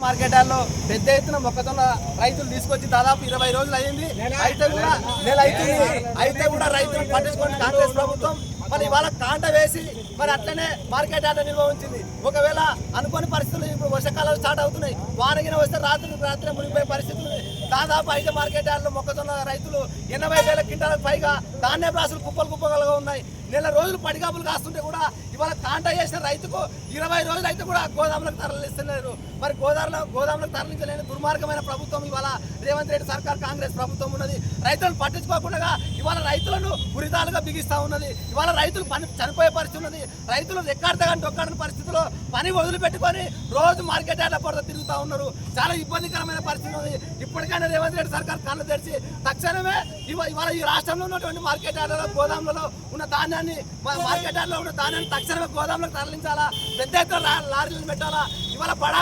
Market లో పెద్ద ఎత్తున మొక్కజొన్న రైతులు తీసుకొచ్చి దాదాపు 20 రోజులు అయింది. అయితే కూడా రైతులు పట్టించుకోండి కాంగ్రెస్ ప్రభుత్వం. మరి ఇవాళ కాంట వేసి మరి అట్లనే మార్కెట్ యార్డ్ నిల్వ ఉంచింది. ఒకవేళ అనుకోని పరిస్థితులు ఇప్పుడు వర్షాకాలం స్టార్ట్ అవుతున్నాయి, వానగిన వస్తే రాత్రి మునిగిపోయే పరిస్థితులు. దాదాపు 5 మార్కెట్ యార్డ్లో మొక్కజొన్న రైతులు 80,000 క్వింటాలకు పైగా ధాన్య రాసులు కుప్పలుగా ఉన్నాయి. నెల రోజులు పడిగాపులు కాస్తుంటే కూడా ఇవాళ కాంట చేసిన రైతుకు 20 రోజులు అయితే కూడా గోదాములకు తరలిస్తున్నారు. మరి గోదాములకు తరలించలేని దుర్మార్గమైన ప్రభుత్వం ఇవాళ రేవంత్ రెడ్డి సర్కార్ కాంగ్రెస్ ప్రభుత్వం ఉన్నది. రైతులను పట్టించుకోకుండా ఇవాళ రైతులను ఉరితాలుగా బిగిస్తా ఉన్నది. ఇవాళ రైతులు చనిపోయే పరిస్థితి ఉన్నది. రైతులు రెక్కాడతగాని డొక్కాడని పరిస్థితిలో పని వదిలిపెట్టుకొని రోజు మార్కెట్ యార్డ్ల పొడత తిరుగుతూ ఉన్నారు. చాలా ఇబ్బందికరమైన పరిస్థితి ఉంది. ఇప్పటికైనా రేవంత్ రెడ్డి సర్కార్ కళ్ళు తెరిచి తక్షణమే ఇవాళ ఈ రాష్ట్రంలో ఉన్నటువంటి మార్కెట్ యార్డ్లలో గోదాములలో ఉన్న ధాన్యాన్ని మార్కెట్ యార్డ్లో ఉన్న ధాన్యాన్ని తక్షణమే గోదాములకు తరలించాలా, పెద్ద ఎత్తున లారీలను పెట్టాలా. ఇవాళ బడా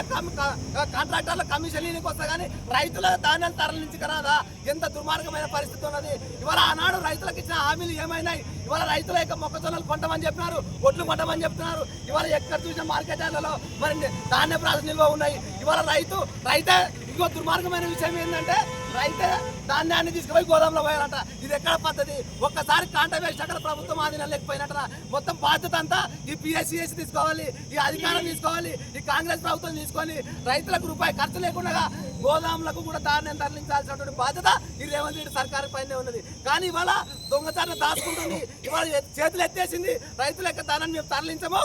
కాంట్రాక్టర్ల కమిషన్లకు వస్తా కానీ రైతుల ధాన్యాన్ని తరలించకరాదా? ఎంత దుర్మార్గమైన పరిస్థితి ఉన్నది. ఇవాళ ఆనాడు రైతులకు ఇచ్చిన హామీలు ఏమైనాయి? ఇవాళ రైతుల యొక్క మొక్కజొన్నలు కొంటమని చెప్పినారు, ఒడ్లు కొంటమని చెప్తున్నారు. ఇవాళ ఎక్కడ చూసిన మార్కెట్ యార్డ్లలో మరి ధాన్య ప్రాసెస్ నిల్వ ఉన్నాయి. ఇవాళ రైతే ఇంకో దుర్మార్గమైన విషయం ఏంటంటే రైతే ధాన్యాన్ని తీసుకుపోయి గోదాంలో పోయారట. ఇది ఎక్కడ పద్ధతి? ఒక్కసారి కాంట వేసి అక్కడ ప్రభుత్వం ఆధీనం లేకపోయినట్ట. మొత్తం బాధ్యత అంతా ఈ PSCS తీసుకోవాలి, ఈ అధికారం తీసుకోవాలి, ఈ కాంగ్రెస్ ప్రభుత్వం తీసుకొని రైతులకు రూపాయి ఖర్చు లేకుండా గోదాములకు కూడా ధాన్యం తరలించాల్సినటువంటి బాధ్యత ఈ రేవంత్ రెడ్డి సర్కారు పైనే ఉన్నది. కానీ ఇవాళ దొంగచారులు దాచుకుంటుంది. ఇవాళ చేతులు ఎత్తేసింది. రైతుల యొక్క ధాన్యాన్ని మేము తరలించము,